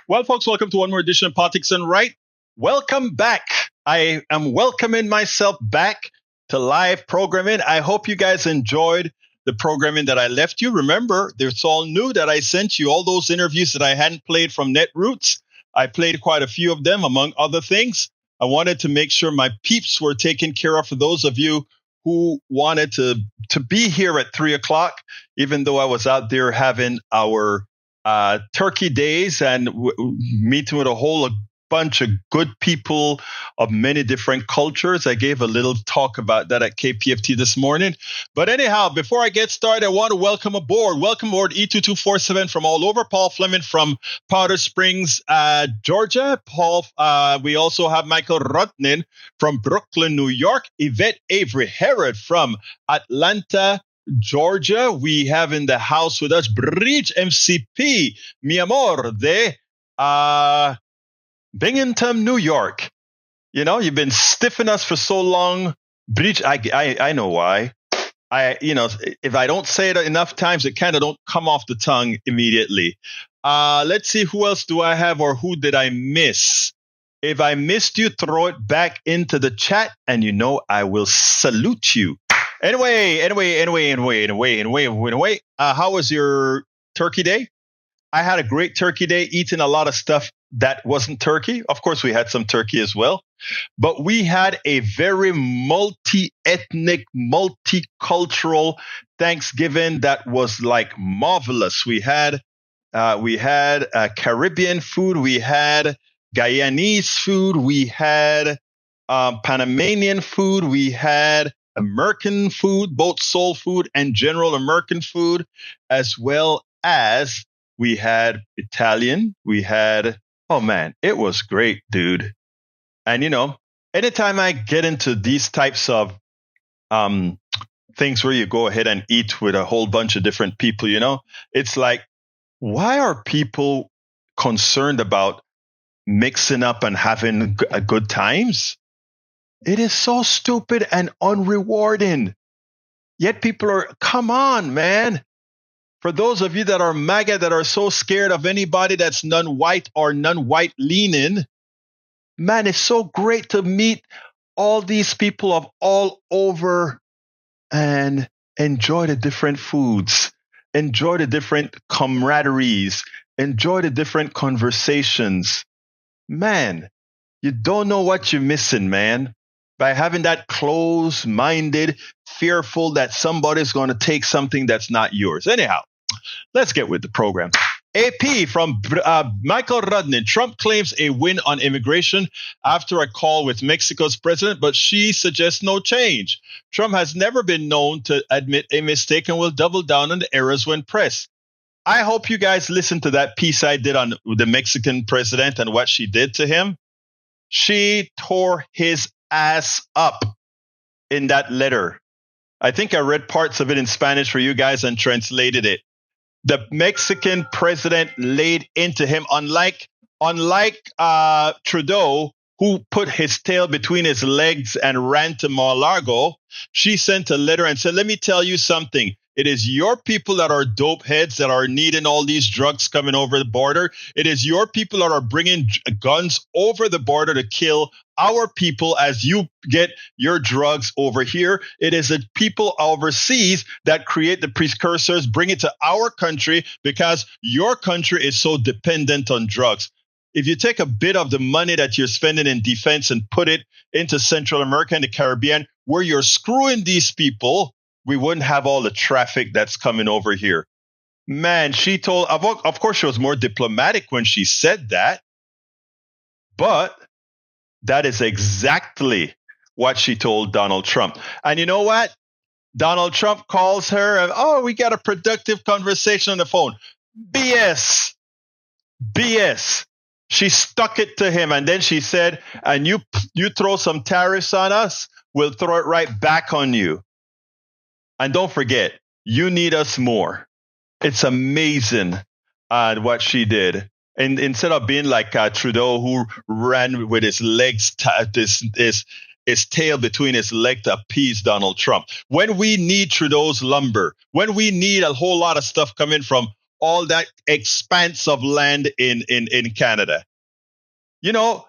Well, folks, welcome to one more edition of Politics and Right. Welcome back. I am welcoming myself back to live programming. I hope you guys enjoyed the programming that I left you. Remember, it's all new that I sent you, all those interviews that I hadn't played from Netroots. I played quite a few of them, among other things. I wanted to make sure my peeps were taken care of for those of you who wanted to be here at 3 o'clock, even though I was out there having our turkey days and meeting with a whole bunch of good people of many different cultures. I gave a little talk about that at KPFT this morning. But anyhow, before I get started, I want to welcome aboard E2247 from all over. Paul Fleming from Powder Springs, Georgia. Paul, we also have Michael Rutnin from Brooklyn, New York. Yvette Avery Herod from Atlanta, Georgia. We have in the house with us Bridge MCP, mi amor, de Binghamton, New York. You know, you've been stiffing us for so long. Bridge, I know why. If I don't say it enough times, it kind of don't come off the tongue immediately. Let's see, who else do I have or who did I miss? If I missed you, throw it back into the chat and I will salute you. Anyway, how was your turkey day? I had a great turkey day, eating a lot of stuff that wasn't turkey. Of course, we had some turkey as well, but we had a very multi-ethnic, multicultural Thanksgiving that was like marvelous. We had Caribbean food, we had Guyanese food, we had Panamanian food, we had American food, both soul food and general American food, as well as we had Italian. We had, oh man, it was great, dude. And anytime I get into these types of things where you go ahead and eat with a whole bunch of different people, it's like, why are people concerned about mixing up and having good times? It is so stupid and unrewarding. Yet people are, come on, man. For those of you that are MAGA, that are so scared of anybody that's non-white or non-white leaning, man, it's so great to meet all these people of all over and enjoy the different foods, enjoy the different camaraderies, enjoy the different conversations. Man, you don't know what you're missing, man. By having that closed-minded, fearful that somebody's going to take something that's not yours. Anyhow, let's get with the program. AP from Michael Rudnin. Trump claims a win on immigration after a call with Mexico's president, but she suggests no change. Trump has never been known to admit a mistake and will double down on the errors when pressed. I hope you guys listened to that piece I did on the Mexican president and what she did to him. She tore his ass up in that letter. I think I read parts of it in Spanish for you guys and translated it. The Mexican president laid into him, unlike Trudeau, who put his tail between his legs and ran to Mar-a-Lago. She sent a letter and said, let me tell you something. It is your people that are dope heads that are needing all these drugs coming over the border. It is your people that are bringing guns over the border to kill our people as you get your drugs over here. It is the people overseas that create the precursors, bring it to our country because your country is so dependent on drugs. If you take a bit of the money that you're spending in defense and put it into Central America and the Caribbean, where you're screwing these people, we wouldn't have all the traffic that's coming over here. Man, she told, of course, she was more diplomatic when she said that, but that is exactly what she told Donald Trump. And you know what? Donald Trump calls her and, we got a productive conversation on the phone. BS. She stuck it to him. And then she said, and you throw some tariffs on us, we'll throw it right back on you. And don't forget, you need us more. It's amazing what she did. And instead of being like Trudeau, who ran with his legs, his tail between his legs to appease Donald Trump. When we need Trudeau's lumber, when we need a whole lot of stuff coming from all that expanse of land in Canada. The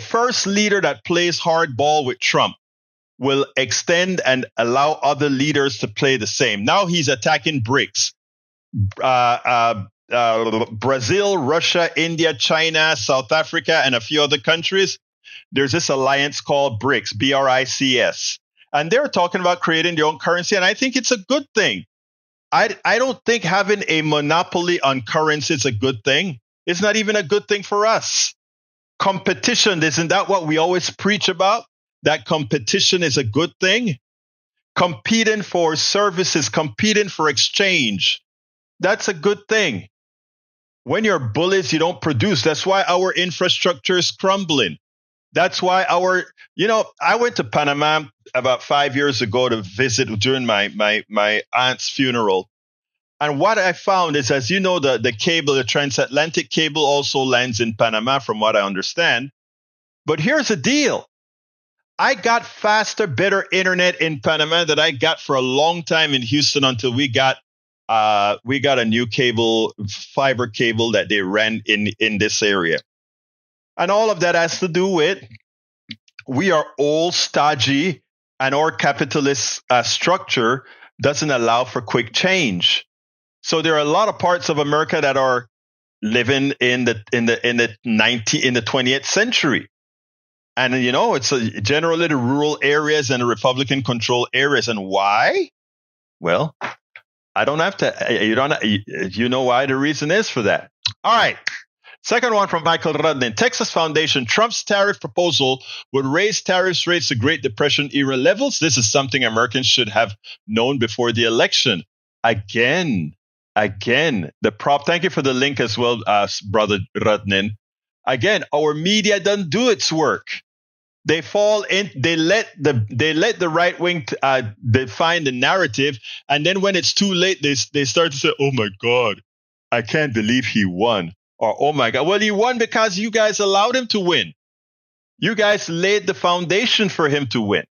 first leader that plays hardball with Trump will extend and allow other leaders to play the same. Now he's attacking BRICS. Brazil, Russia, India, China, South Africa, and a few other countries. There's this alliance called BRICS, BRICS. And they're talking about creating their own currency, and I think it's a good thing. I don't think having a monopoly on currency is a good thing. It's not even a good thing for us. Competition, isn't that what we always preach about? That competition is a good thing? Competing for services, competing for exchange, that's a good thing. When you're bullies, you don't produce. That's why our infrastructure is crumbling. That's why I went to Panama about 5 years ago to visit during my aunt's funeral. And what I found is, as you know, the cable, the transatlantic cable also lands in Panama, from what I understand. But here's the deal. I got faster, better internet in Panama than I got for a long time in Houston until we got a new cable, fiber cable that they ran in this area. And all of that has to do with we are old, stodgy, and our capitalist structure doesn't allow for quick change. So there are a lot of parts of America that are living in the 20th century. And it's generally the rural areas and the Republican controlled areas. And why? Well, I don't have to. You know why the reason is for that. All right. Second one from Michael Rudnin. Texas Foundation, Trump's tariff proposal would raise tariffs rates to Great Depression era levels. This is something Americans should have known before the election. Again, thank you for the link as well, Brother Rudnin. Again, our media doesn't do its work. They fall in. They let the right wing define the narrative, and then when it's too late, they start to say, "Oh my God, I can't believe he won," or "Oh my God, well he won because you guys allowed him to win. You guys laid the foundation for him to win."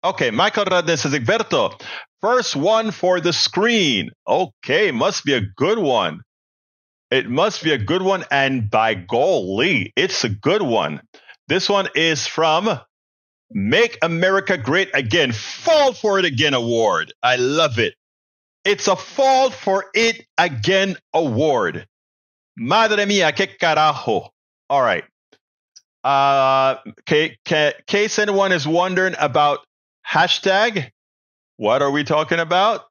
Okay, Michael Radden says, Egberto, first one for the screen. Okay, must be a good one. It must be a good one, and by golly, it's a good one. This one is from Make America Great Again, Fall for It Again award. I love it. It's a Fall for It Again award. Madre mia, que carajo. All right. Case anyone is wondering about hashtag, what are we talking about?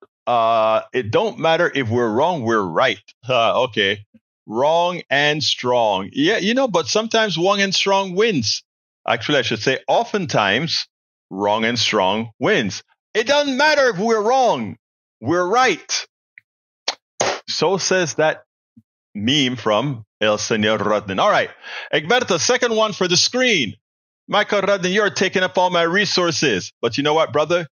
It don't matter if we're wrong, we're right. Okay. Wrong and strong. Yeah, but sometimes wrong and strong wins. Actually, I should say oftentimes wrong and strong wins. It doesn't matter if we're wrong. We're right. So says that meme from El Señor Rodden. All right. Egberto, second one for the screen. Michael Rodden, you're taking up all my resources. But you know what, brother?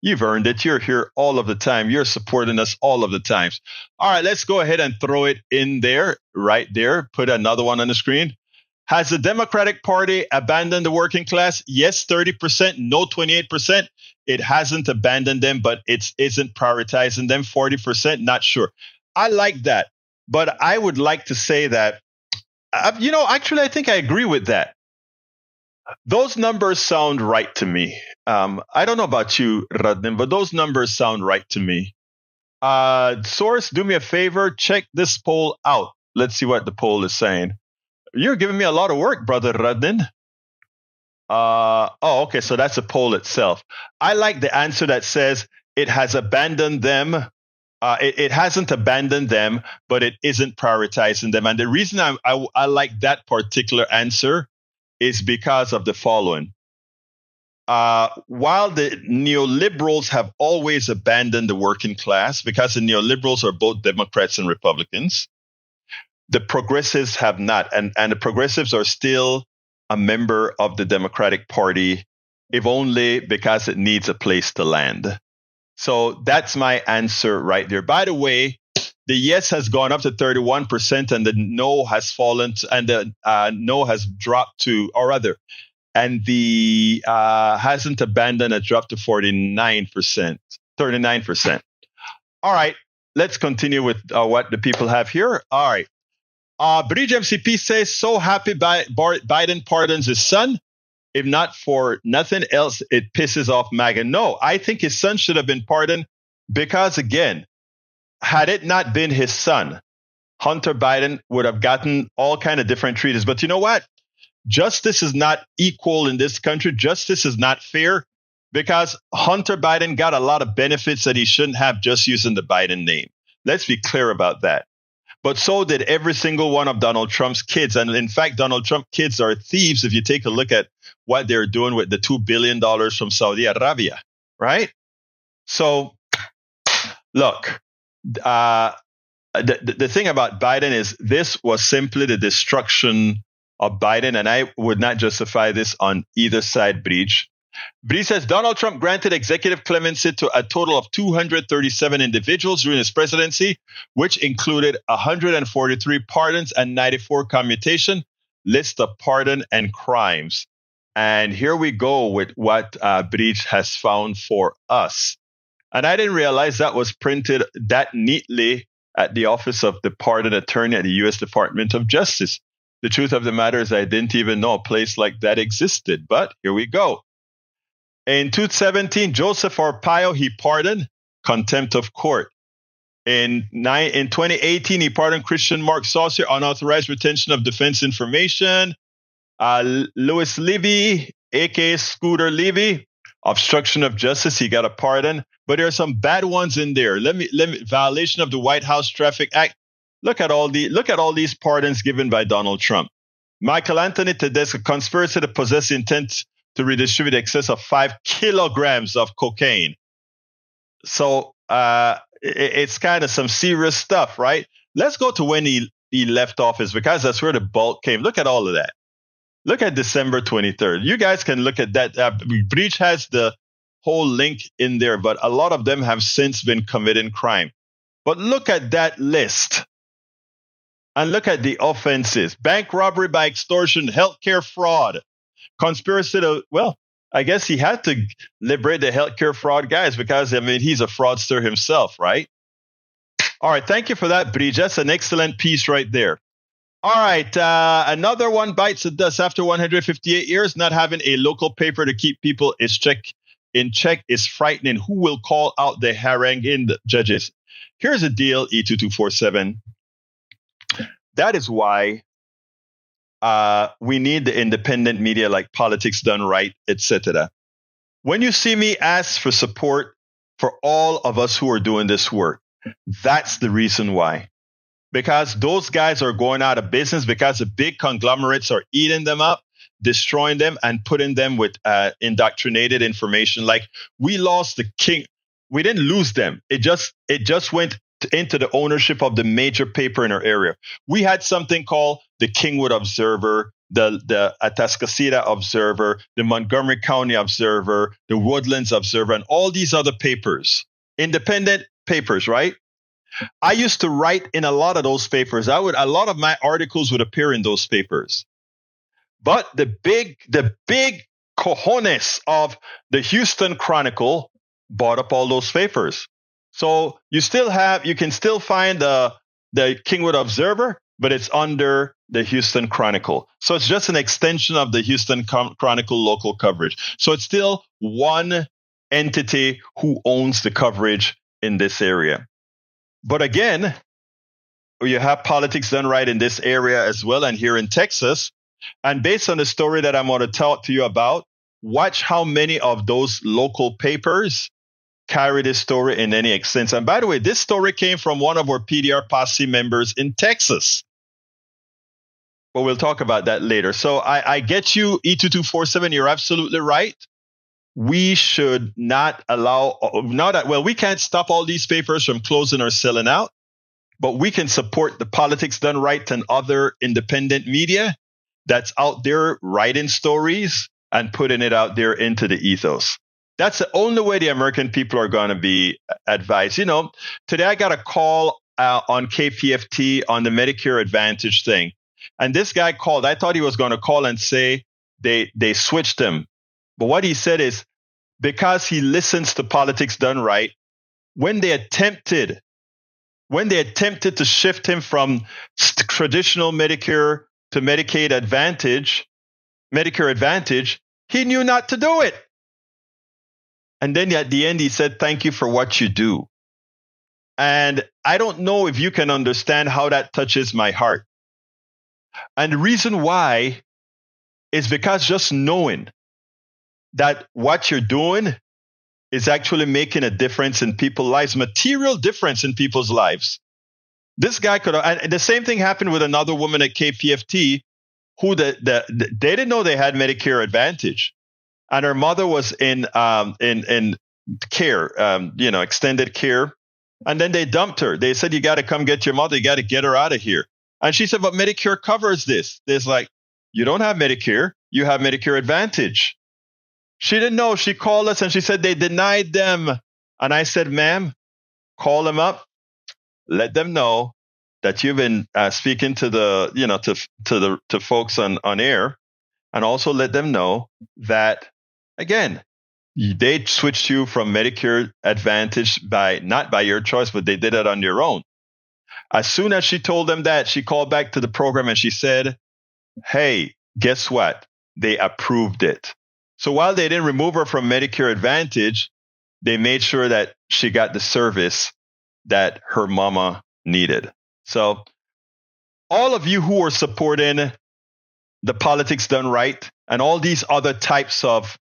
You've earned it. You're here all of the time. You're supporting us all of the times. All right, let's go ahead and throw it in there, right there. Put another one on the screen. Has the Democratic Party abandoned the working class? Yes, 30%. No, 28%. It hasn't abandoned them, but it isn't prioritizing them. 40%. Not sure. I like that. But I would like to say that, actually, I think I agree with that. Those numbers sound right to me. I don't know about you, Radnin, but those numbers sound right to me. Source, do me a favor, check this poll out. Let's see what the poll is saying. You're giving me a lot of work, brother Radnin. Okay, so that's the poll itself. I like the answer that says it has abandoned them. It hasn't abandoned them, but it isn't prioritizing them. And the reason I like that particular answer is because of the following. While the neoliberals have always abandoned the working class, because the neoliberals are both Democrats and Republicans, the progressives have not. And the progressives are still a member of the Democratic Party, if only because it needs a place to land. So that's my answer right there. By the way, the yes has gone up to 31% and the no has fallen and the no has dropped to, or rather, and the hasn't abandoned has dropped to 39%. All right. let's continue with what the people have here. All right. Bridge MCP says, so happy Biden pardons his son. If not for nothing else, it pisses off MAGA. No, I think his son should have been pardoned because, again, had it not been his son, Hunter Biden would have gotten all kind of different treaties. But you know what? Justice is not equal in this country. Justice is not fair because Hunter Biden got a lot of benefits that he shouldn't have just using the Biden name. Let's be clear about that. But so did every single one of Donald Trump's kids. And in fact, Donald Trump kids are thieves if you take a look at what they're doing with the $2 billion from Saudi Arabia, right? So, look, the thing about Biden is this was simply the destruction of Biden, and I would not justify this on either side, Breach. Breach says Donald Trump granted executive clemency to a total of 237 individuals during his presidency, which included 143 pardons and 94 commutation. List of pardon and crimes. And here we go with what Breach has found for us. And I didn't realize that was printed that neatly at the Office of the Pardon Attorney at the U.S. Department of Justice. The truth of the matter is I didn't even know a place like that existed, but here we go. In 2017, Joseph Arpaio, he pardoned contempt of court. In 2018, he pardoned Christian Mark Saucier, unauthorized retention of defense information. Louis Levy, a.k.a. Scooter Levy, obstruction of justice, he got a pardon. But there are some bad ones in there. Let me violation of the White House Traffic Act. Look at all these pardons given by Donald Trump. Michael Anthony Tedesco, conspiracy to possess intent to redistribute excess of 5 kilograms of cocaine. So it's kind of some serious stuff, right? Let's go to when he left office because that's where the bulk came. Look at all of that. Look at December 23rd. You guys can look at that. Breach has the whole link in there, but a lot of them have since been committing crime. But look at that list. And look at the offenses. Bank robbery by extortion, healthcare fraud, conspiracy to, well, I guess he had to liberate the healthcare fraud guys because, I mean, he's a fraudster himself, right? All right. Thank you for that, Breach. That's an excellent piece right there. All right. Another one bites the dust after 158 years. Not having a local paper to keep people in check is frightening. Who will call out the haranguing judges? Here's the deal, E2247. That is why we need the independent media like Politics Done Right, etc. When you see me ask for support for all of us who are doing this work, that's the reason why. Because those guys are going out of business because the big conglomerates are eating them up, destroying them, and putting them with indoctrinated information. Like we lost the king. We didn't lose them. It just went into the ownership of the major paper in our area. We had something called the Kingwood Observer, the Atascocita Observer, the Montgomery County Observer, the Woodlands Observer, and all these other papers, independent papers, right? I used to write in a lot of those papers. A lot of my articles would appear in those papers. But the big cojones of the Houston Chronicle bought up all those papers. So you can still find the Kingwood Observer, but it's under the Houston Chronicle. So it's just an extension of the Houston Chronicle local coverage. So it's still one entity who owns the coverage in this area. But again, you have Politics Done Right in this area as well and here in Texas. And based on the story that I'm going to talk to you about, watch how many of those local papers carry this story in any extent. And by the way, this story came from one of our PDR posse members in Texas. But we'll talk about that later. So I get you, E2247, you're absolutely right. We should not allow, we can't stop all these papers from closing or selling out, but we can support the Politics Done Right and other independent media that's out there writing stories and putting it out there into the ethos. That's the only way the American people are going to be advised. You know, today I got a call on KPFT on the Medicare Advantage thing. And this guy called. I thought he was going to call and say they switched him. But what he said is because he listens to Politics Done Right, when they attempted when they attempted to shift him from traditional Medicare to Medicare Advantage, he knew not to do it. And then at the end, he said, "Thank you for what you do." And I don't know if you can understand how that touches my heart. And the reason why is because just knowing that what you're doing is actually making a difference in people's lives, material difference in people's lives. This guy could have, and the same thing happened with another woman at KPFT who they didn't know they had Medicare Advantage. And her mother was in care, extended care. And then they dumped her. They said, "You got to come get your mother. You got to get her out of here." And she said, "But Medicare covers this." There's like, "You don't have Medicare. You have Medicare Advantage." She didn't know. She called us and she said they denied them. And I said, "Ma'am, call them up. Let them know that you've been speaking to to folks on air, and also let them know that, again, they switched you from Medicare Advantage not by your choice, but they did it on their own." As soon as she told them that, she called back to the program and she said, "Hey, guess what? They approved it." So while they didn't remove her from Medicare Advantage, they made sure that she got the service that her mama needed. So all of you who are supporting the Politics Done Right and all these other types of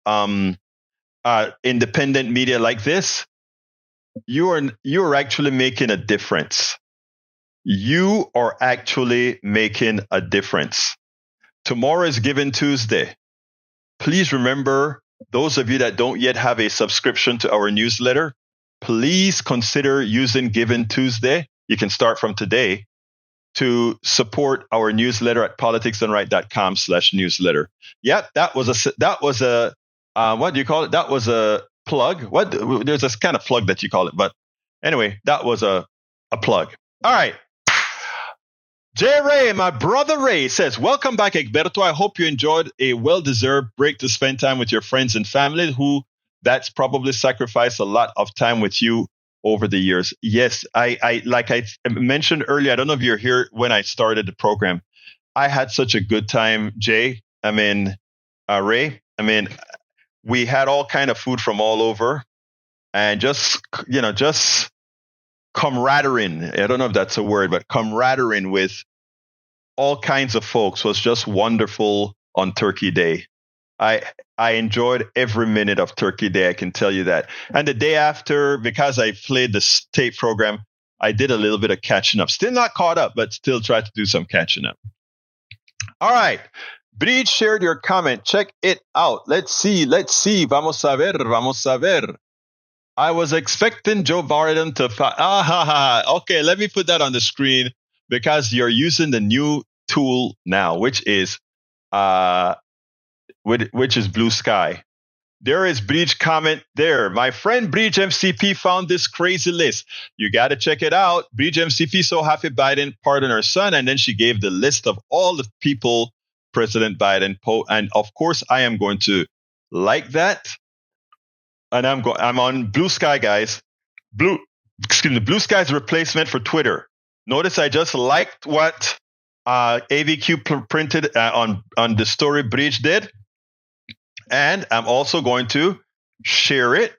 independent media like this, you are actually making a difference. You are actually making a difference. Tomorrow is Giving Tuesday. Please remember, those of you that don't yet have a subscription to our newsletter, please consider using Giving Tuesday. You can start from today to support our newsletter at politicsdoneright.com/newsletter. Yep, that was a what do you call it? That was a plug. There's this kind of plug that you call it, but anyway, that was a plug. All right. J. Ray, my brother Ray, says, "Welcome back, Egberto. I hope you enjoyed a well-deserved break to spend time with your friends and family that's probably sacrificed a lot of time with you over the years." Yes, I like I mentioned earlier, I don't know if you're here when I started the program. I had such a good time, Ray. We had all kind of food from all over, and just camaraderie. I don't know if that's a word, but camaraderie with all kinds of folks was just wonderful on Turkey Day. I enjoyed every minute of Turkey Day, I can tell you that. And the day after, because I played the tape program, I did a little bit of catching up. Still not caught up, but still tried to do some catching up. All right. Breed shared your comment. Check it out. Let's see. Vamos a ver. I was expecting Joe Biden to... Okay, let me put that on the screen because you're using the new tool now, which is Blue Sky. There is Breach comment there. My friend Breach MCP found this crazy list. You got to check it out. Breach MCP so happy Biden pardoned her son, and then she gave the list of all the people President Biden and of course I am going to like that. And I'm on Blue Sky, guys. Blue Sky's replacement for Twitter. Notice I just liked what AVQ printed on the story Breach did. And I'm also going to share it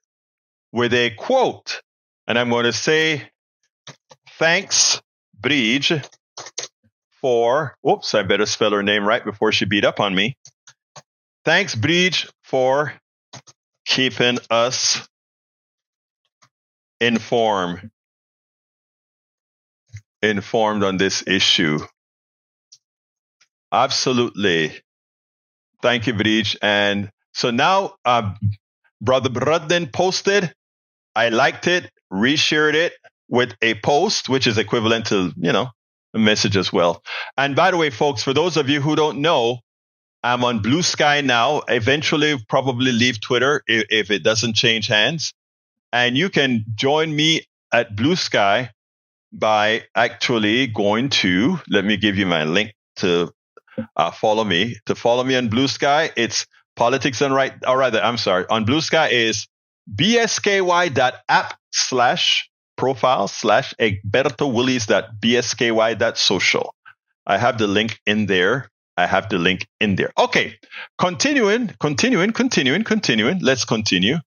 with a quote. And I'm going to say, "Thanks, Breach, for..." Oops, I better spell her name right before she beat up on me. "Thanks, Breach, for keeping us informed on this issue." Absolutely. Thank you, Breach. And so now, Brother Brudden posted, I liked it, reshared it with a post, which is equivalent to, a message as well. And by the way, folks, for those of you who don't know, I'm on Blue Sky now. Eventually, probably leave Twitter if it doesn't change hands. And you can join me at Blue Sky by actually going to, let me give you my link to follow me. To follow me on Blue Sky, it's Politics Done Right. Or rather, I'm sorry, on Blue Sky is bsky.app/ profile/egbertowillies.bsky.social. I have the link in there. Okay, continuing. Let's continue.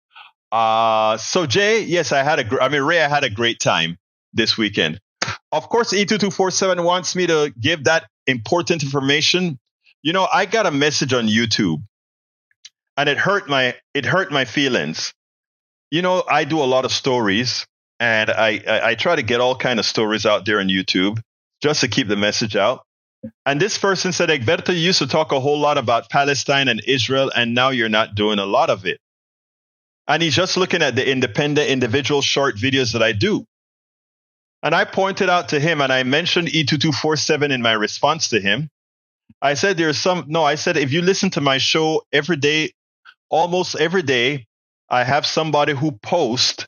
So Jay, yes, Ray, I had a great time this weekend. Of course, E2247 wants me to give that important information. I got a message on YouTube, and it hurt my feelings. I do a lot of stories, and I try to get all kind of stories out there on YouTube just to keep the message out. And this person said, Egberto, you used to talk a whole lot about Palestine and Israel, and now you're not doing a lot of it. And he's just looking at the independent individual short videos that I do. And I pointed out to him, and I mentioned E2247 in my response to him. I said, if you listen to my show every day, almost every day, I have somebody who posts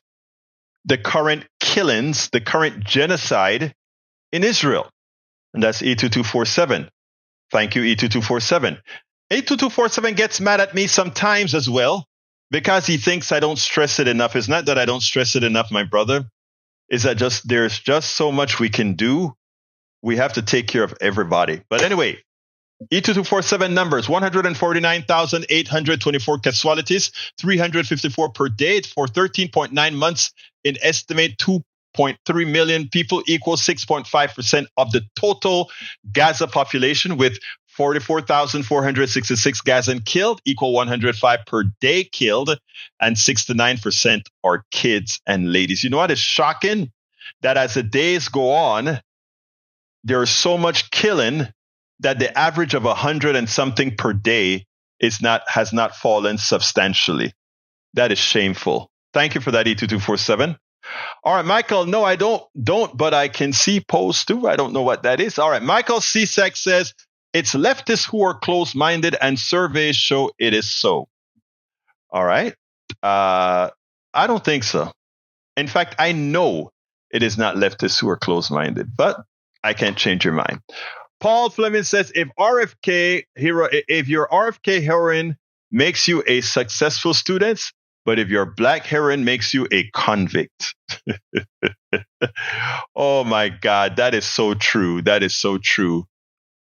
the current killings, the current genocide in Israel. And that's E2247. Thank you, E2247. E2247 gets mad at me sometimes as well because he thinks I don't stress it enough. It's not that I don't stress it enough, my brother. It's that there's just so much we can do. We have to take care of everybody. But anyway, E2247 numbers, 149,824 casualties, 354 per day for 13.9 months in estimate 2.3 million people equals 6.5% of the total Gaza population, with 44,466 Gazan killed, equal 105 per day killed, and 69% are kids and ladies. You know what is shocking? That as the days go on, there's so much killing that the average of 100 and something per day has not fallen substantially. That is shameful. Thank you for that, E2247. All right, Michael, no, I don't, but I can see posts too. I don't know what that is. All right, Michael Cisak says, it's leftists who are closed-minded and surveys show it is so. All right. I don't think so. In fact, I know it is not leftists who are closed-minded, but I can't change your mind. Paul Fleming says, if your RFK heroin makes you a successful student, but if your black heroin makes you a convict. Oh my God, that is so true. That is so true.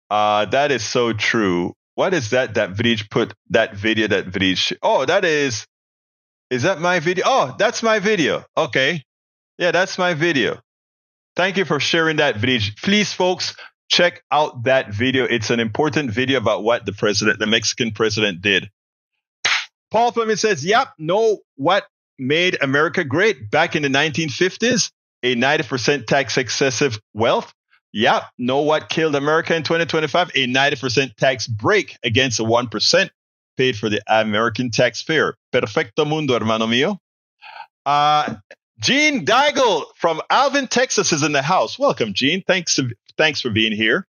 That is so true. What is that Vrij put, that video that Vrij? Oh, is that my video? Oh, that's my video. Okay. Yeah, that's my video. Thank you for sharing that, Vrij. Please, folks, check out that video. It's an important video about what the Mexican president did. Paul Fleming says, yep, know what made America great back in the 1950s? A 90% tax excessive wealth. Yep, know what killed America in 2025? A 90% tax break against the 1% paid for the American taxpayer. Perfecto mundo, hermano mío. Gene Deigel from Alvin, Texas is in the house. Welcome, Gene. Thanks for being here.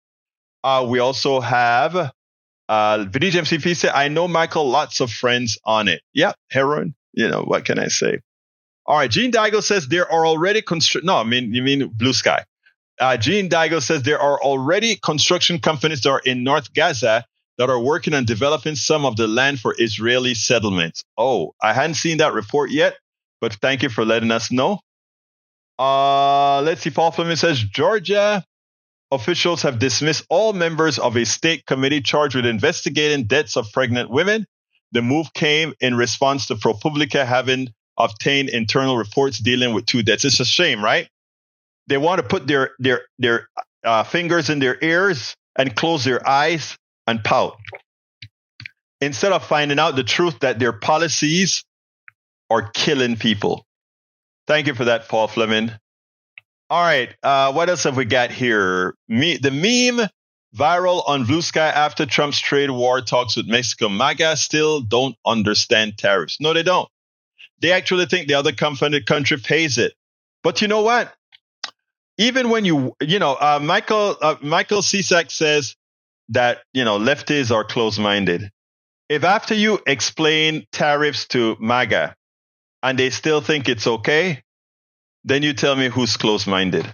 We also have Vidij MCP said, I know, Michael, lots of friends on it. Yeah, heroin. What can I say? All right, Gene Deigel says there are already you mean Blue Sky. Gene Deigel says there are already construction companies that are in North Gaza that are working on developing some of the land for Israeli settlements. Oh, I hadn't seen that report yet, but thank you for letting us know. Let's see. Paul Fleming says Georgia officials have dismissed all members of a state committee charged with investigating deaths of pregnant women. The move came in response to ProPublica having obtained internal reports dealing with 2 deaths. It's a shame, right? They want to put their fingers in their ears and close their eyes and pout instead of finding out the truth that their policies are killing people. Thank you for that, Paul Fleming. All right, what else have we got here? The meme viral on Blue Sky after Trump's trade war talks with Mexico. MAGA still don't understand tariffs. No, they don't. They actually think the other country pays it. But you know what? Even when Michael Cisak says that, lefties are close-minded. If after you explain tariffs to MAGA and they still think it's okay, then you tell me who's close-minded.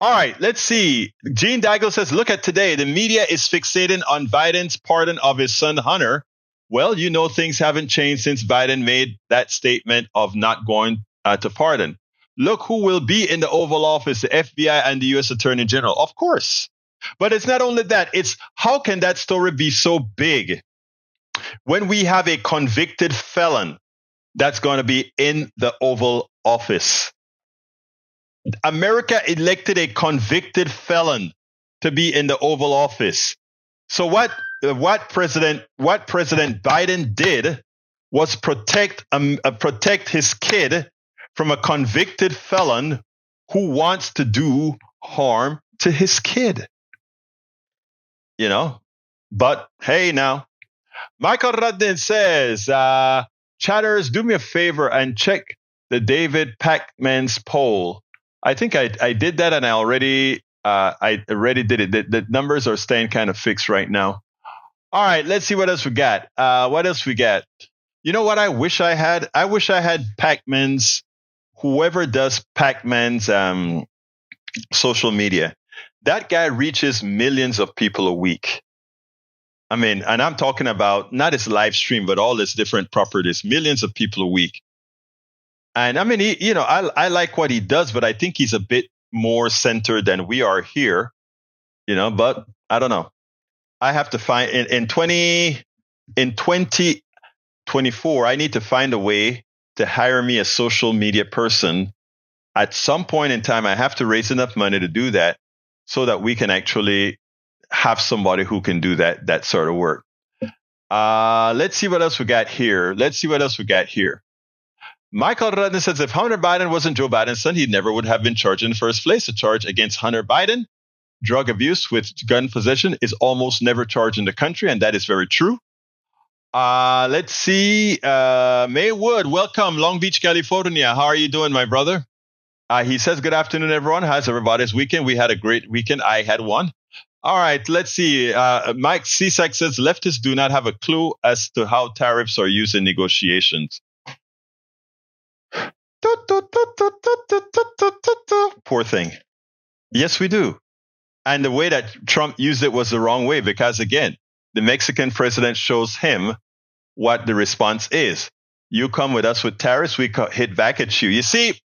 All right, let's see. Gene Deigel says, look at today. The media is fixating on Biden's pardon of his son, Hunter. Well, things haven't changed since Biden made that statement of not going to pardon. look who will be in the Oval Office, the FBI and the U.S. Attorney General. Of course. But it's not only that. It's how can that story be so big when we have a convicted felon that's going to be in the Oval Office? America elected a convicted felon to be in the Oval Office. So what President Biden did was protect his kid from a convicted felon who wants to do harm to his kid. You know, but hey, now Michael Radin says, chatters, do me a favor and check the David Pacman's poll. I think I did that, and I already did it. The numbers are staying kind of fixed right now. All right, let's see what else we got. What else we got? You know what I wish I had? I wish I had Pacman's, whoever does Pacman's social media. That guy reaches millions of people a week. I mean, and I'm talking about not his live stream, but all his different properties, millions of people a week. And I mean, I like what he does, but I think he's a bit more centered than we are here, but I don't know. I have to find in 2024, I need to find a way to hire me a social media person. At some point in time, I have to raise enough money to do that so that we can actually have somebody who can do that sort of work. Let's see what else we got here. Michael Radin says, if Hunter Biden wasn't Joe Biden's son, he never would have been charged in the first place. A charge against Hunter Biden, drug abuse with gun possession, is almost never charged in the country, and that is very true. Let's see. Maywood, welcome, Long Beach, California. How are you doing, my brother? He says, good afternoon, everyone. How's everybody's weekend? We had a great weekend. I had one. All right, let's see. Mike Cisak says, leftists do not have a clue as to how tariffs are used in negotiations. Poor thing. Yes, we do. And the way that Trump used it was the wrong way because, again, the Mexican president shows him what the response is. You come with us with tariffs, we hit back at you. You see,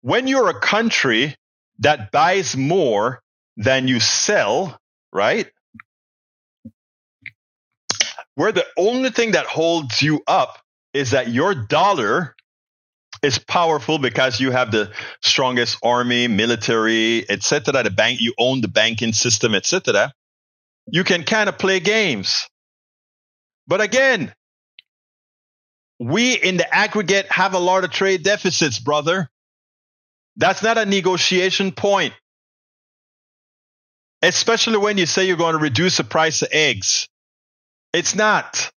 when you're a country that buys more than you sell, right? Where the only thing that holds you up is that your dollar is powerful because you have the strongest army, military, etc. The bank, you own the banking system, etc. You can kind of play games. But again, we in the aggregate have a lot of trade deficits, brother. That's not a negotiation point. Especially when you say you're going to reduce the price of eggs. It's not.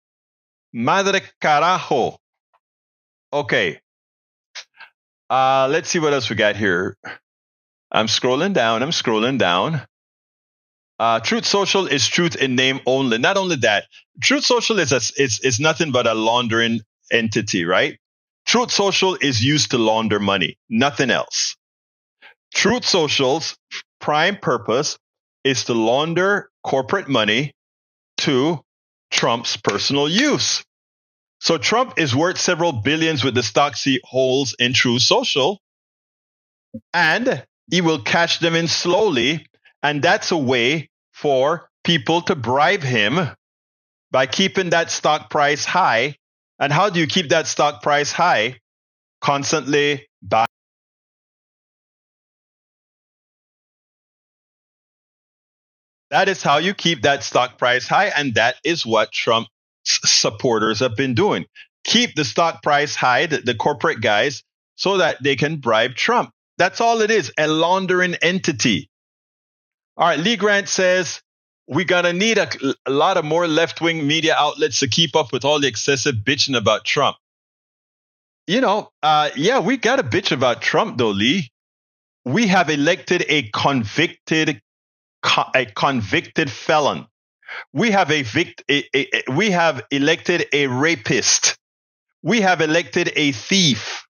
Madre carajo. Okay. Let's see what else we got here. I'm scrolling down. Truth Social is truth in name only. Not only that, Truth Social is nothing but a laundering entity, right? Truth Social is used to launder money, nothing else. Truth Social's prime purpose is to launder corporate money to Trump's personal use. So Trump is worth several billions with the stocks he holds in Truth Social, and he will cash them in slowly. And that's a way for people to bribe him by keeping that stock price high. And how do you keep that stock price high? Constantly buying. That is how you keep that stock price high. And that is what Trump's supporters have been doing. Keep the stock price high, the corporate guys, so that they can bribe Trump. That's all it is, a laundering entity. All right, Lee Grant says, we're going to need a lot of more left-wing media outlets to keep up with all the excessive bitching about Trump. We got to bitch about Trump, though, Lee. We have elected a convicted felon. We have we have elected a rapist. We have elected a thief.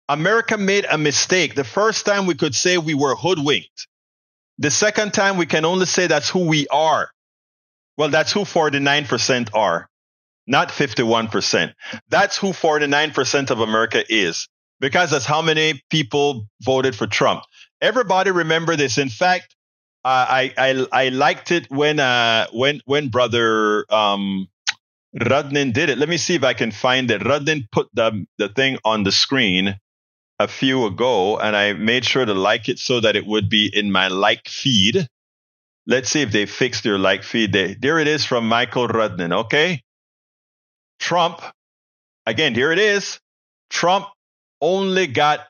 America made a mistake. The first time we could say we were hoodwinked. The second time we can only say that's who we are. Well, that's who 49% are, not 51%. That's who 49% of America is. because that's how many people voted for Trump. Everybody remember this. In fact, I liked it when brother Rudnin did it. Let me see if I can find it. Rudnin put the thing on the screen a few ago, and I made sure to like it so that it would be in my like feed. Let's see if they fixed their like feed. There it is from Michael Rudnin. Okay, Trump. Again, here it is. Trump only got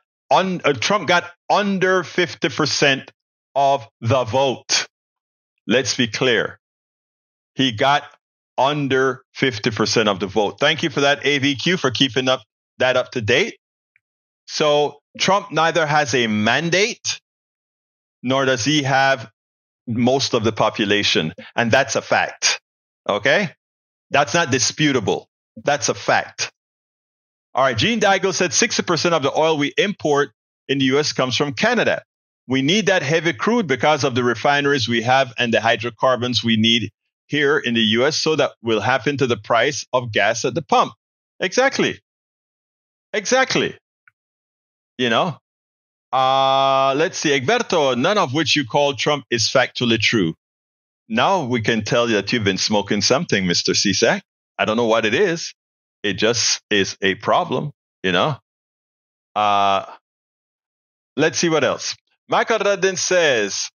Trump got under 50% of the vote. Let's be clear. He got under 50% of the vote. Thank you for that, AVQ, for keeping that up to date. So Trump neither has a mandate nor does he have most of the population. And that's a fact. Okay? That's not disputable. That's a fact. All right. Gene Daigle said 60% of the oil we import in the U.S. comes from Canada. We need that heavy crude because of the refineries we have and the hydrocarbons we need here in the U.S. so that will happen to the price of gas at the pump. Exactly. You know, let's see. Egberto, none of which you call Trump is factually true. Now we can tell you that you've been smoking something, Mr. Cisak. I don't know what it is. It just is a problem, you know. Let's see what else. Michael Radin says,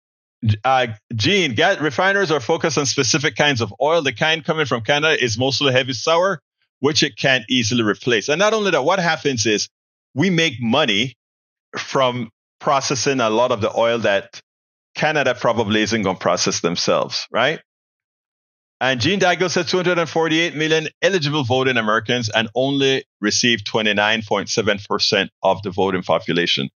Gene, gas refiners are focused on specific kinds of oil. The kind coming from Canada is mostly heavy sour, which it can't easily replace. And not only that, what happens is we make money from processing a lot of the oil that Canada probably isn't going to process themselves, right? And Gene Daigle said 248 million eligible voting Americans and only received 29.7% of the voting population.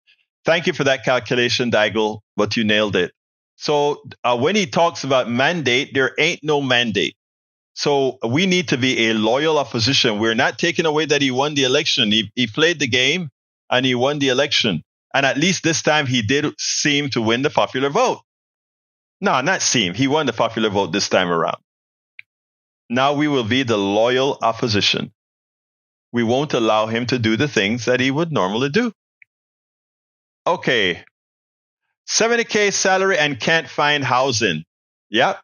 Thank you for that calculation, Daigle, but you nailed it. So when he talks about mandate, there ain't no mandate. So we need to be a loyal opposition. We're not taking away that he won the election. He played the game and he won the election. And at least this time he did seem to win the popular vote. No, not seem. He won the popular vote this time around. Now we will be the loyal opposition. We won't allow him to do the things that he would normally do. Okay. 70K salary and can't find housing. Yep.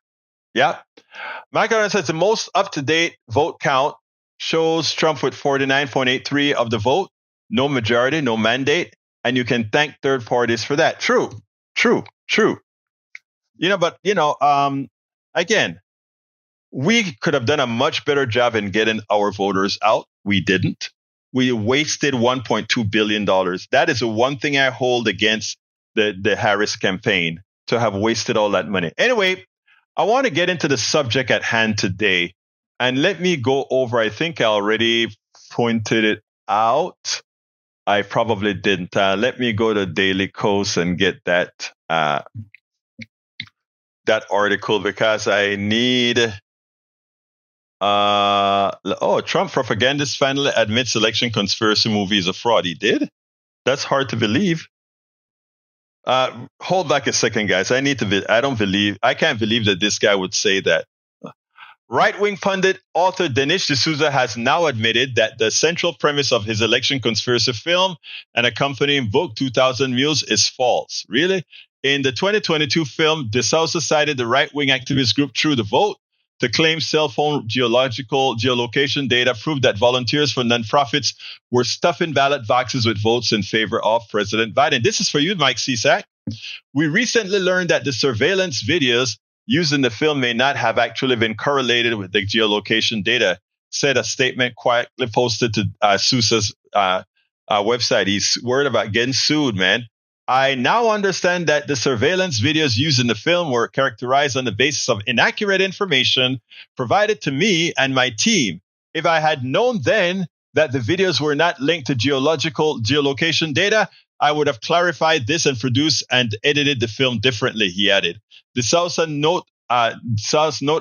Michael says the most up-to-date vote count shows Trump with 49.83 of the vote. No majority, no mandate. And you can thank third parties for that. True. Again, we could have done a much better job in getting our voters out. We didn't. We wasted $1.2 billion. That is the one thing I hold against the Harris campaign, to have wasted all that money. Anyway, I want to get into the subject at hand today. And let me go over, I think I already pointed it out. I probably didn't. Let me go to Daily Kos and get that article, because I need... Trump propagandist finally admits election conspiracy movie is a fraud. He did? That's hard to believe. Hold back a second, guys. I can't believe that this guy would say that. Right-wing pundit author Dinesh D'Souza has now admitted that the central premise of his election conspiracy film and accompanying book 2000 Mules is false. Really? In the 2022 film, D'Souza cited the right-wing activist group True the Vote to claim cell phone geolocation data proved that volunteers for nonprofits were stuffing ballot boxes with votes in favor of President Biden. This is for you, Mike Cisak. We recently learned that the surveillance videos used in the film may not have actually been correlated with the geolocation data, said a statement quietly posted to Sousa's website. He's worried about getting sued, man. I now understand that the surveillance videos used in the film were characterized on the basis of inaccurate information provided to me and my team. If I had known then that the videos were not linked to geolocation data, I would have clarified this and produced and edited the film differently, he added. The South note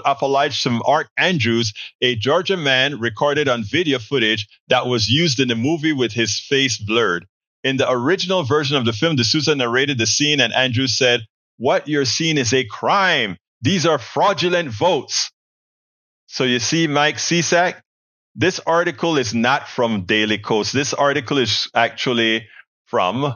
apologized to Mark Andrews, a Georgia man recorded on video footage that was used in the movie with his face blurred. In the original version of the film, D'Souza narrated the scene, and Andrews said, "What you're seeing is a crime. These are fraudulent votes." So you see, Mike Cisak, This article is not from Daily Kos. This article is actually from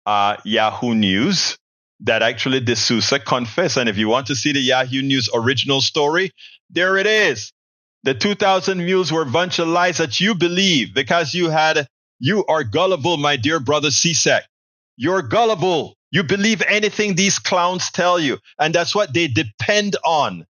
Yahoo News, that actually D'Souza confessed. And if you want to see the Yahoo News original story, there it is. The 2,000 mules were a bunch of lies that you believe because you are gullible, my dear brother CSEC. You're gullible. You believe anything these clowns tell you. And that's what they depend on.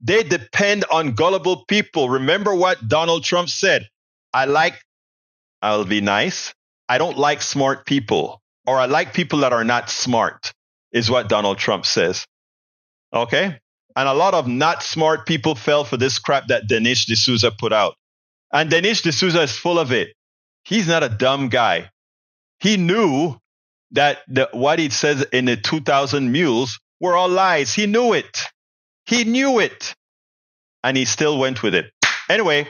They depend on gullible people. Remember what Donald Trump said? I'll be nice. I don't like smart people. Or I like people that are not smart, is what Donald Trump says. Okay? And a lot of not smart people fell for this crap that Dinesh D'Souza put out. And Dinesh D'Souza is full of it. He's not a dumb guy. He knew that what he says in the 2,000 mules were all lies. He knew it. He knew it. And he still went with it. Anyway,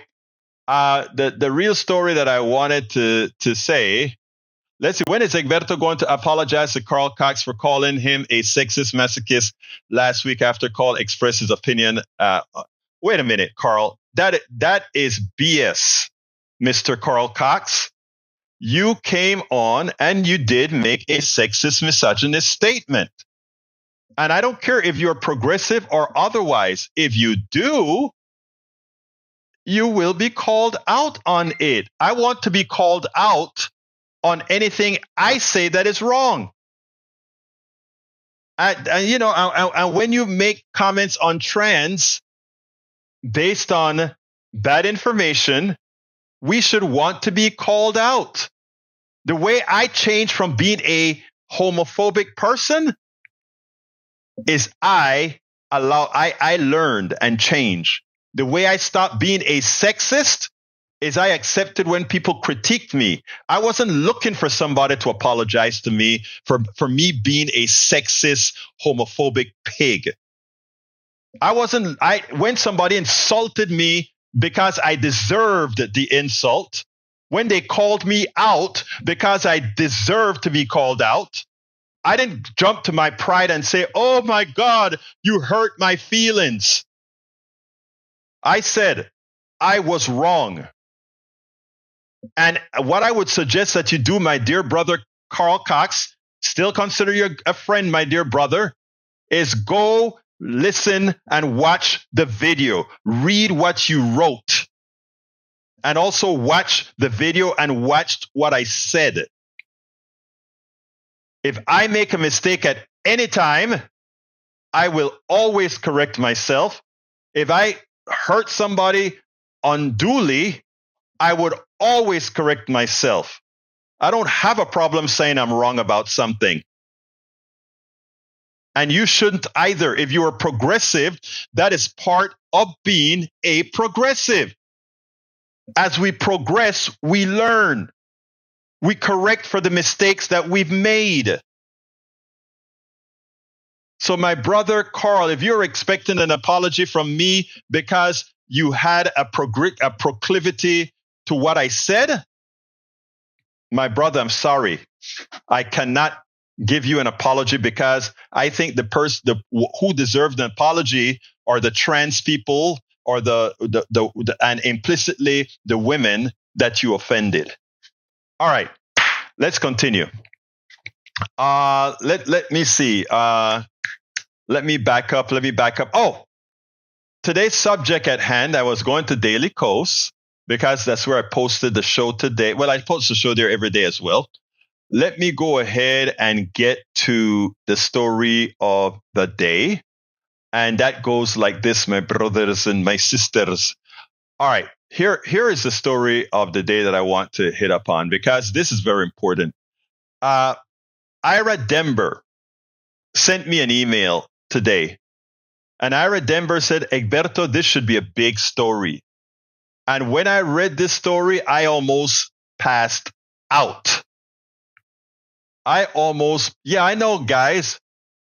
the real story that I wanted to say, let's see, when is Egberto going to apologize to Carl Cox for calling him a sexist masochist last week after Carl expressed his opinion? Wait a minute, Carl. That is BS, Mr. Carl Cox. You came on and you did make a sexist, misogynist statement. And I don't care if you're progressive or otherwise. If you do, you will be called out on it. I want to be called out on anything I say that is wrong. And when you make comments on trans based on bad information, we should want to be called out. The way I changed from being a homophobic person is I learned and changed. The way I stopped being a sexist is I accepted when people critiqued me. I wasn't looking for somebody to apologize to me for me being a sexist, homophobic pig. When somebody insulted me because I deserved the insult, when they called me out because I deserved to be called out, I didn't jump to my pride and say, oh my God, you hurt my feelings. I said, I was wrong. And what I would suggest that you do, my dear brother Carl Cox, still consider you a friend, my dear brother, is go listen and watch the video. Read what you wrote. And also watch the video and watch what I said. If I make a mistake at any time, I will always correct myself. If I hurt somebody unduly, I would always correct myself. I don't have a problem saying I'm wrong about something. And you shouldn't either. If you're a progressive, that is part of being a progressive. As we progress, we learn. We correct for the mistakes that we've made. So my brother Carl, if you're expecting an apology from me because you had a proclivity to what I said, my brother, I'm sorry. I cannot give you an apology because I think the person who deserves an apology are the trans people or and implicitly the women that you offended. All right, let's continue. Let me see. Let me back up. Oh, today's subject at hand, I was going to Daily Kos because that's where I posted the show today. Well, I post the show there every day as well. Let me go ahead and get to the story of the day. And that goes like this, my brothers and my sisters. All right, here is the story of the day that I want to hit upon because this is very important. Ira Denver sent me an email today. And Ira Denver said, Egberto, this should be a big story. And when I read this story, I almost passed out. I know, guys.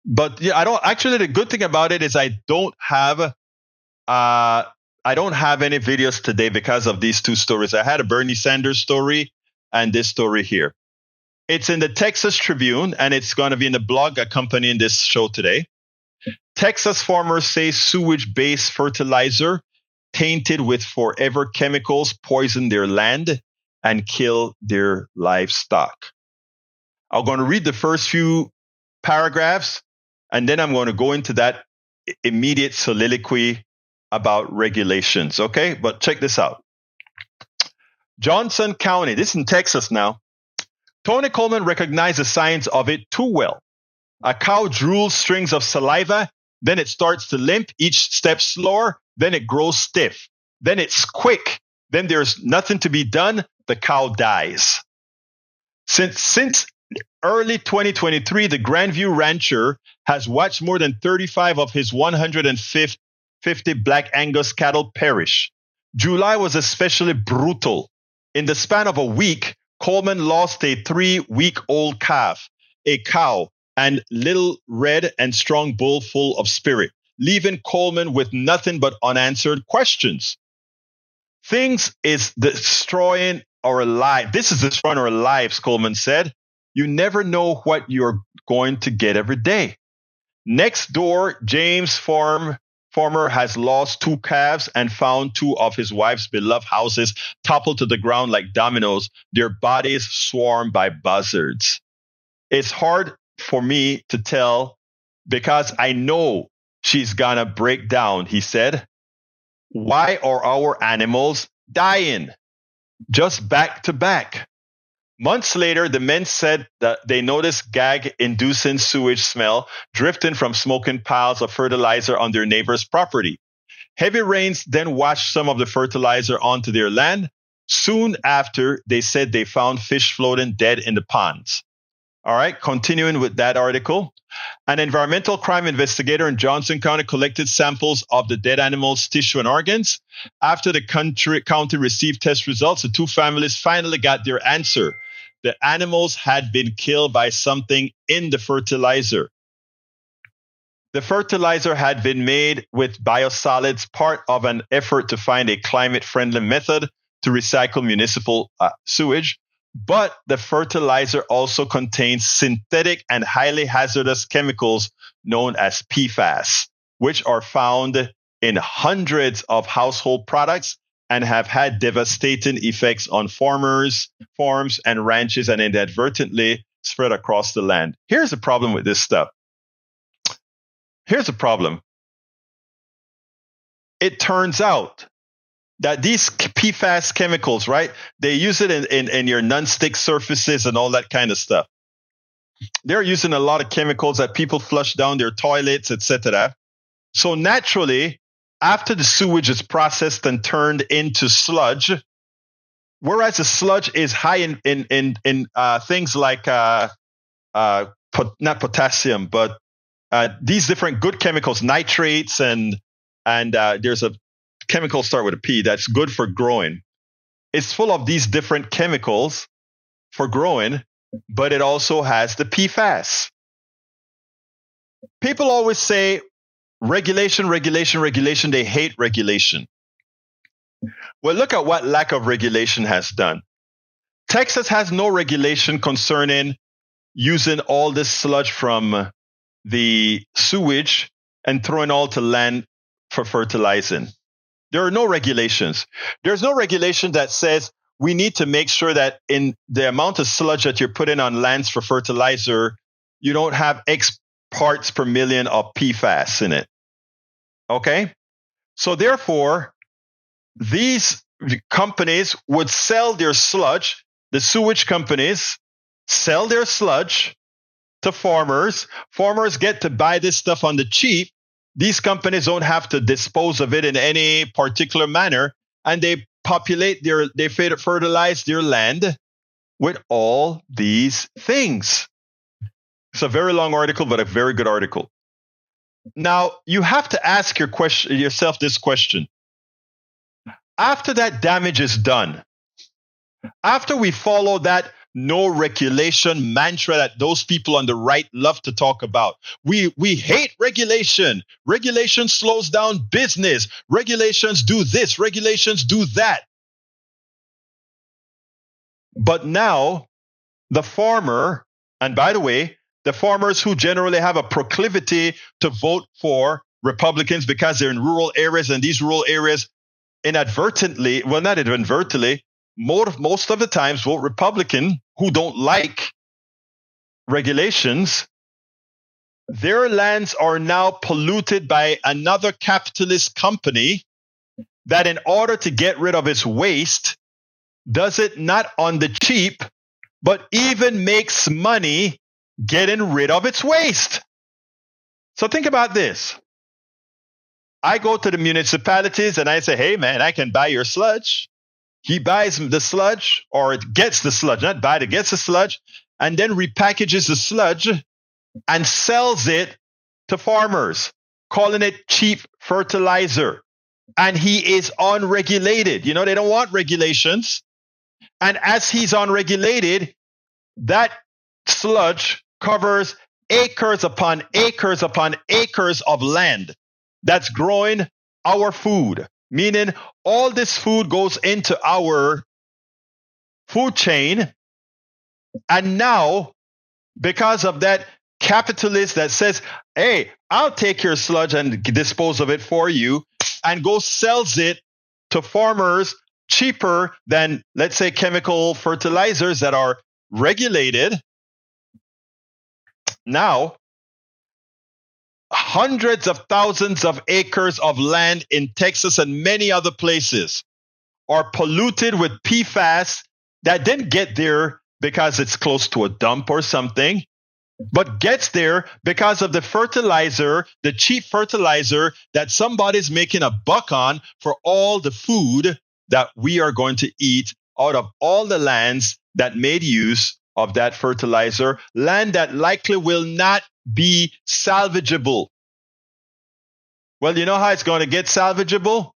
But yeah, I don't actually. The good thing about it is I don't have any videos today because of these two stories. I had a Bernie Sanders story and this story here. It's in the Texas Tribune and it's going to be in the blog accompanying this show today. Texas farmers say sewage-based fertilizer tainted with forever chemicals, poison their land, and kill their livestock. I'm going to read the first few paragraphs, and then I'm going to go into that immediate soliloquy about regulations, okay? But check this out. Johnson County, this is in Texas now. Tony Coleman recognized the signs of it too well. A cow drools strings of saliva, then it starts to limp, each step slower, then it grows stiff. Then it's quick, then there's nothing to be done, the cow dies. Since early 2023, the Grandview rancher has watched more than 35 of his 150 Black Angus cattle perish. July was especially brutal. In the span of a week, Coleman lost a 3-week-old calf, a cow, and little red and strong bull full of spirit, leaving Coleman with nothing but unanswered questions. Things is destroying our lives. This is destroying our lives, Coleman said. You never know what you're going to get every day. Next door, James Farmer has lost 2 calves and found 2 of his wife's beloved houses toppled to the ground like dominoes, their bodies swarmed by buzzards. It's hard for me to tell because I know she's gonna break down, he said. Why are our animals dying? Just back to back. Months later, the men said that they noticed gag-inducing sewage smell drifting from smoking piles of fertilizer on their neighbor's property. Heavy rains then washed some of the fertilizer onto their land. Soon after, they said they found fish floating dead in the ponds. All right, continuing with that article. An environmental crime investigator in Johnson County collected samples of the dead animals' tissue and organs. After the county received test results, the 2 families finally got their answer. The animals had been killed by something in the fertilizer. The fertilizer had been made with biosolids, part of an effort to find a climate-friendly method to recycle municipal sewage. But the fertilizer also contains synthetic and highly hazardous chemicals known as PFAS, which are found in hundreds of household products and have had devastating effects on farms, and ranches, and inadvertently spread across the land. Here's the problem with this stuff. Here's the problem. It turns out that these PFAS chemicals, right, they use it in your non-stick surfaces and all that kind of stuff. They're using a lot of chemicals that people flush down their toilets, etc. So naturally, after the sewage is processed and turned into sludge, whereas the sludge is high in things like not potassium, but these different good chemicals, nitrates, and there's a chemical start with a P that's good for growing. It's full of these different chemicals for growing, but it also has the PFAS. People always say regulation, regulation, regulation. They hate regulation. Well, look at what lack of regulation has done. Texas has no regulation concerning using all this sludge from the sewage and throwing all to land for fertilizing. There are no regulations. There's no regulation that says we need to make sure that in the amount of sludge that you're putting on lands for fertilizer, you don't have X parts per million of PFAS in it. Okay? So therefore, these companies would sell their sludge, the sewage companies sell their sludge to farmers. Farmers get to buy this stuff on the cheap. These companies don't have to dispose of it in any particular manner, and they fertilize their land with all these things. It's a very long article, but a very good article. Now, you have to ask yourself this question. After that damage is done, after we follow that no regulation mantra that those people on the right love to talk about. We hate regulation. Regulation slows down business. Regulations do this. Regulations do that. But now the farmer, and by the way, the farmers who generally have a proclivity to vote for Republicans because they're in rural areas, and these rural areas inadvertently, well, not inadvertently, most of the times vote Republican who don't like regulations. Their lands are now polluted by another capitalist company that, in order to get rid of its waste, does it not on the cheap, but even makes money getting rid of its waste. So think about this. I go to the municipalities and I say, hey, man, I can buy your sludge. He buys the sludge, or it gets the sludge, not buy it, gets the sludge, and then repackages the sludge and sells it to farmers, calling it cheap fertilizer. And he is unregulated. You know, they don't want regulations. And as he's unregulated, that sludge covers acres upon acres upon acres of land that's growing our food, meaning all this food goes into our food chain. And now, because of that capitalist that says, hey, I'll take your sludge and dispose of it for you, and go sells it to farmers cheaper than, let's say, chemical fertilizers that are regulated. Now, hundreds of thousands of acres of land in Texas and many other places are polluted with PFAS that didn't get there because it's close to a dump or something, but gets there because of the fertilizer, the cheap fertilizer that somebody's making a buck on for all the food that we are going to eat out of all the lands that made use of that fertilizer, land that likely will not be salvageable. Well, you know how it's going to get salvageable?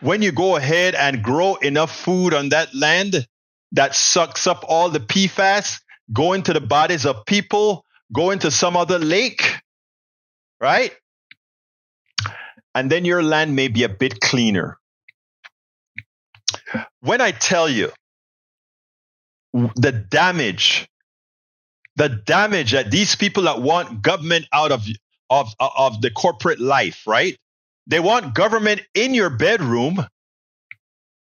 When you go ahead and grow enough food on that land that sucks up all the PFAS, go into the bodies of people, go into some other lake, right? And then your land may be a bit cleaner. When I tell you the damage that these people that want government out of the corporate life, right? They want government in your bedroom,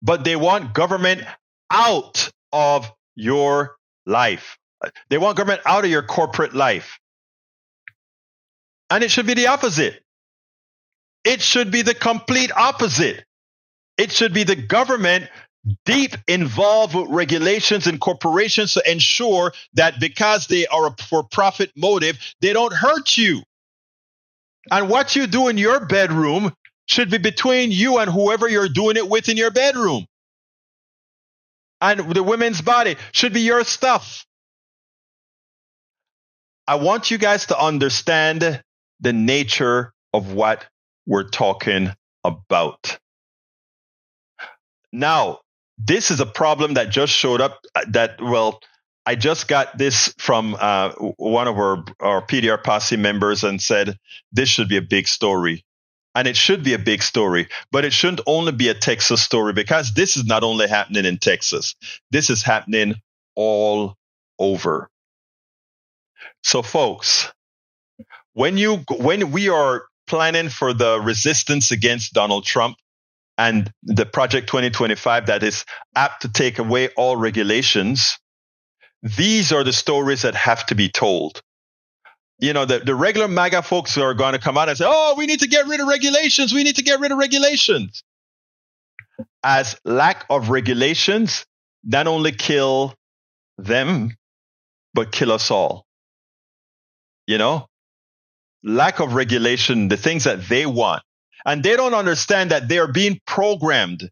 but they want government out of your life. They want government out of your corporate life. And it should be the opposite. It should be the complete opposite. It should be the government deep involved with regulations and corporations to ensure that because they are a for-profit motive, they don't hurt you. And what you do in your bedroom should be between you and whoever you're doing it with in your bedroom. And the women's body should be your stuff. I want you guys to understand the nature of what we're talking about. Now, this is a problem that just showed up I just got this from one of our PDR Posse members and said, this should be a big story. And it should be a big story, but it shouldn't only be a Texas story, because this is not only happening in Texas. This is happening all over. So folks, when we are planning for the resistance against Donald Trump and the Project 2025 that is apt to take away all regulations, these are the stories that have to be told. You know, the regular MAGA folks are going to come out and say, oh, we need to get rid of regulations. We need to get rid of regulations. As lack of regulations not only kill them, but kill us all. You know, lack of regulation, the things that they want. And they don't understand that they are being programmed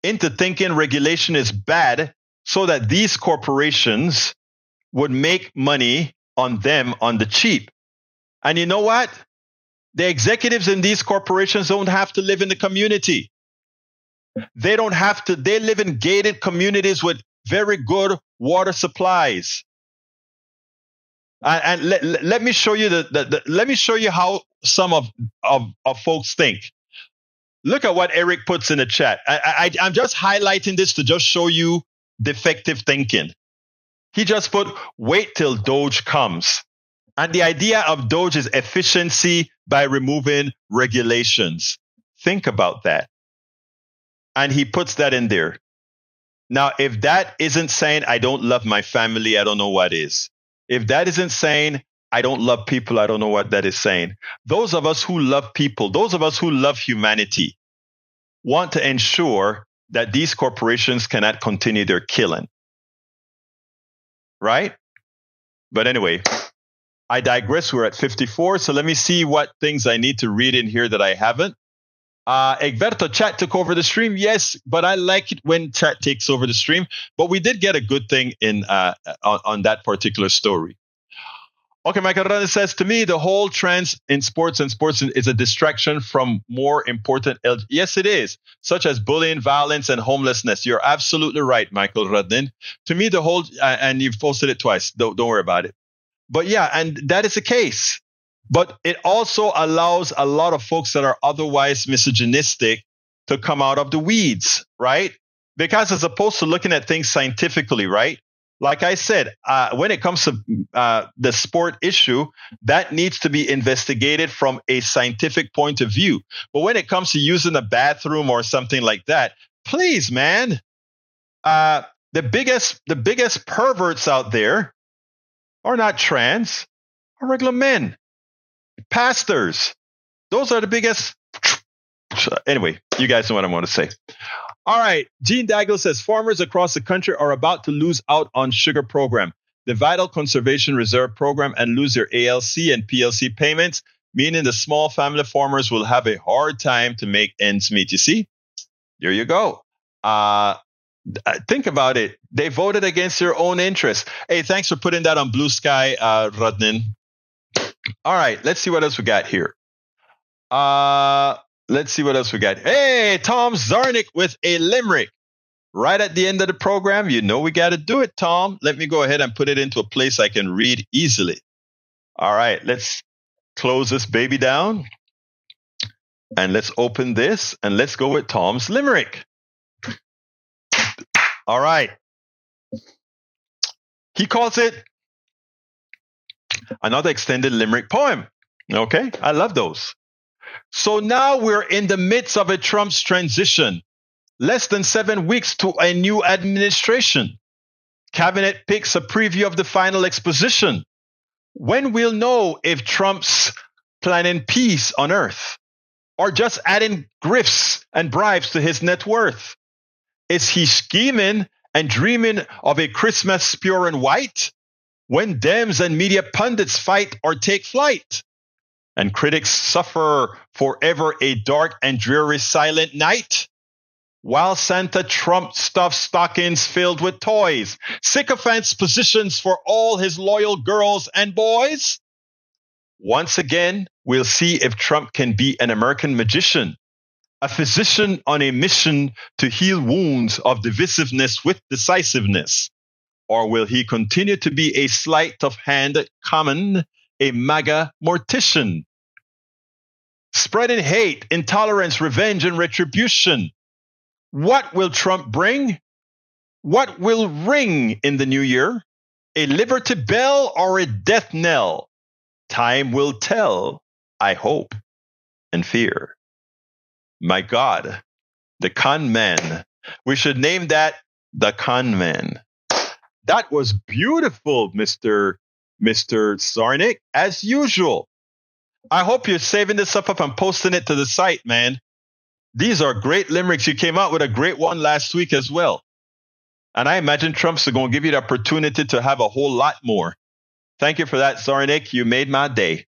into thinking regulation is bad so that these corporations would make money on them on the cheap. And you know what? The executives in these corporations don't have to live in the community. They don't have to. They live in gated communities with very good water supplies. And let me show you let me show you how some of folks think. Look at what Eric puts in the chat. I'm just highlighting this to just show you defective thinking. He just put, wait till Doge comes. And the idea of Doge is efficiency by removing regulations. Think about that. And he puts that in there. Now, if that isn't saying I don't love my family, I don't know what is. If that isn't saying I don't love people, I don't know what that is saying. Those of us who love people, those of us who love humanity, want to ensure that these corporations cannot continue their killing. Right? But anyway, I digress. We're at 54. So let me see what things I need to read in here that I haven't. Egberto, chat took over the stream. Yes, but I like it when chat takes over the stream. But we did get a good thing in on that particular story. Okay, Michael Hernandez says, to me, the whole trends in sports is a distraction from more important. Yes, it is, such as bullying, violence, and homelessness. You're absolutely right, Michael Rudnin. To me, the whole, and you've posted it twice. Don't worry about it. But yeah, and that is the case. But it also allows a lot of folks that are otherwise misogynistic to come out of the weeds, right? Because as opposed to looking at things scientifically, right? Like I said, when it comes to the sport issue, that needs to be investigated from a scientific point of view. But when it comes to using a bathroom or something like that, please, man, the biggest perverts out there are not trans, are regular men, pastors. Those are the biggest. Anyway, you guys know what I want to say. All right. Gene Daigle says farmers across the country are about to lose out on sugar program, the Vital Conservation Reserve program, and lose their ALC and PLC payments, meaning the small family farmers will have a hard time to make ends meet. You see, there you go. Think about it. They voted against their own interests. Hey, thanks for putting that on Blue Sky, Rudnin. All right. Let's see what else we got here. Let's see what else we got. Hey, Tom Zarnik with a limerick. Right at the end of the program, you know we got to do it, Tom. Let me go ahead and put it into a place I can read easily. All right, let's close this baby down. And let's open this, and let's go with Tom's limerick. All right. He calls it another extended limerick poem. Okay, I love those. So now we're in the midst of a Trump's transition. Less than 7 weeks to a new administration. Cabinet picks a preview of the final exposition. When we'll know if Trump's planning peace on earth or just adding grifts and bribes to his net worth. Is he scheming and dreaming of a Christmas pure and white when Dems and media pundits fight or take flight? And critics suffer forever a dark and dreary silent night, while Santa Trump stuffs stockings filled with toys, sycophants positions for all his loyal girls and boys. Once again, we'll see if Trump can be an American magician, a physician on a mission to heal wounds of divisiveness with decisiveness, or will he continue to be a sleight of hand common, a MAGA mortician? Spreading hate, intolerance, revenge, and retribution. What will Trump bring? What will ring in the new year? A liberty bell or a death knell? Time will tell, I hope and fear. My God, the con man. We should name that the con man. That was beautiful, Mr. Zarnik, as usual. I hope you're saving this up and posting it to the site, man. These are great limericks. You came out with a great one last week as well. And I imagine Trump's going to give you the opportunity to have a whole lot more. Thank you for that, Zarnik. You made my day.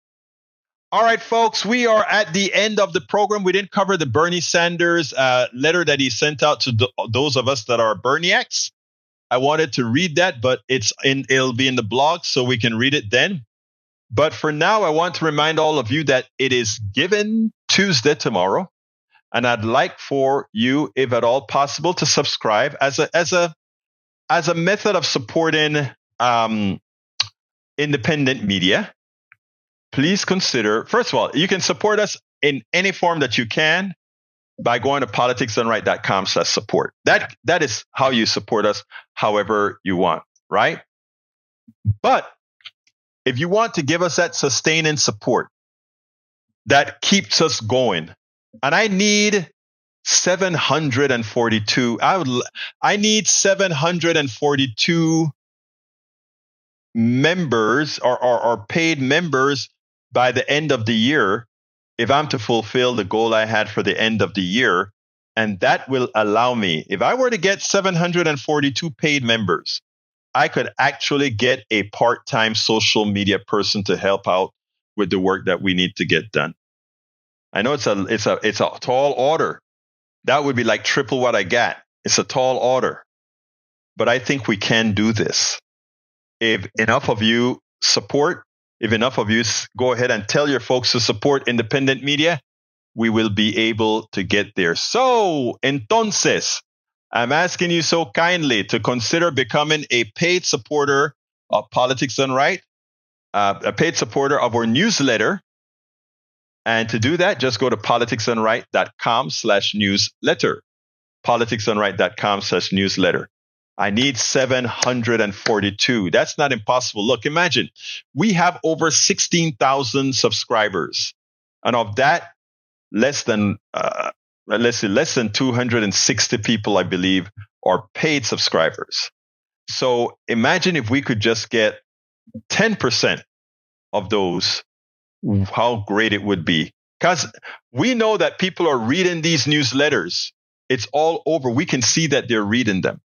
All right, folks, we are at the end of the program. We didn't cover the Bernie Sanders letter that he sent out to those of us that are Berniacs. I wanted to read that, but it'll be in the blog, so we can read it then. But for now, I want to remind all of you that it is Giving Tuesday tomorrow, and I'd like for you, if at all possible, to subscribe as a method of supporting independent media. Please consider, first of all, you can support us in any form that you can by going to politicsdoneright.com/support. That is how you support us, however you want, right? But if you want to give us that sustaining support that keeps us going, and I need 742. I need 742 members or paid members by the end of the year if I'm to fulfill the goal I had for the end of the year. And that will allow me, if I were to get 742 paid members, I could actually get a part-time social media person to help out with the work that we need to get done. I know it's a tall order. That would be like triple what I got. It's a tall order. But I think we can do this. If enough of you support, if enough of you go ahead and tell your folks to support independent media, we will be able to get there. So, entonces, I'm asking you so kindly to consider becoming a paid supporter of Politics Done Right, a paid supporter of our newsletter. And to do that, just go to politicsdoneright.com/newsletter. politicsdoneright.com/newsletter. I need 742. That's not impossible. Look, imagine we have over 16,000 subscribers. And of that, less than 260 people, I believe, are paid subscribers. So imagine if we could just get 10% of those, how great it would be. Because we know that people are reading these newsletters. It's all over. We can see that they're reading them.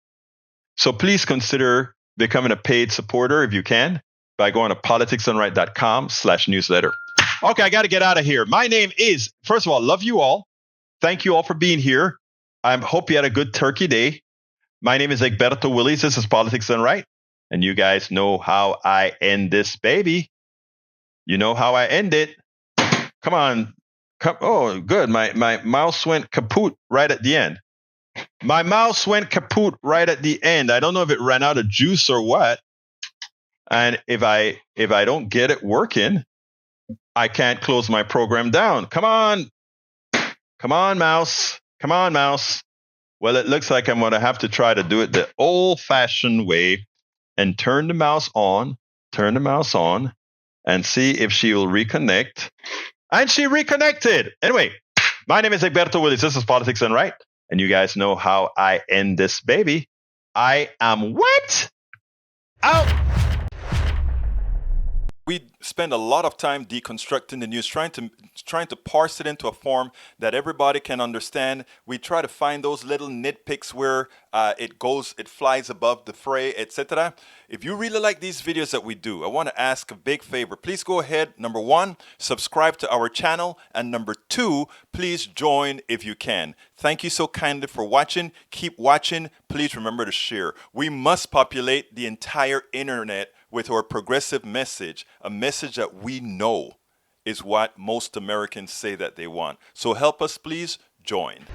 So please consider becoming a paid supporter if you can by going to politicsdoneright.com/newsletter. Okay, I got to get out of here. My name is, first of all, love you all. Thank you all for being here. I hope you had a good Turkey Day. My name is Egberto Willies. This is Politics Done Right. And you guys know how I end this baby. You know how I end it. Come on. Oh, good. My mouse went kaput right at the end. My mouse went kaput right at the end. I don't know if it ran out of juice or what. And if I don't get it working, I can't close my program down. Come on. Come on, mouse. Come on, mouse. Well, it looks like I'm going to have to try to do it the old-fashioned way and turn the mouse on, and see if she will reconnect. And she reconnected. Anyway, my name is Egberto Willies. This is Politics Done Right. And you guys know how I end this baby. I am what? Out. We spend a lot of time deconstructing the news, trying to parse it into a form that everybody can understand. We try to find those little nitpicks where it flies above the fray, etc. If you really like these videos that we do, I want to ask a big favor. Please go ahead, number one, subscribe to our channel, and number two, please join if you can. Thank you so kindly for watching. Keep watching. Please remember to share. We must populate the entire internet with our progressive message, a message that we know is what most Americans say that they want. So help us, please join.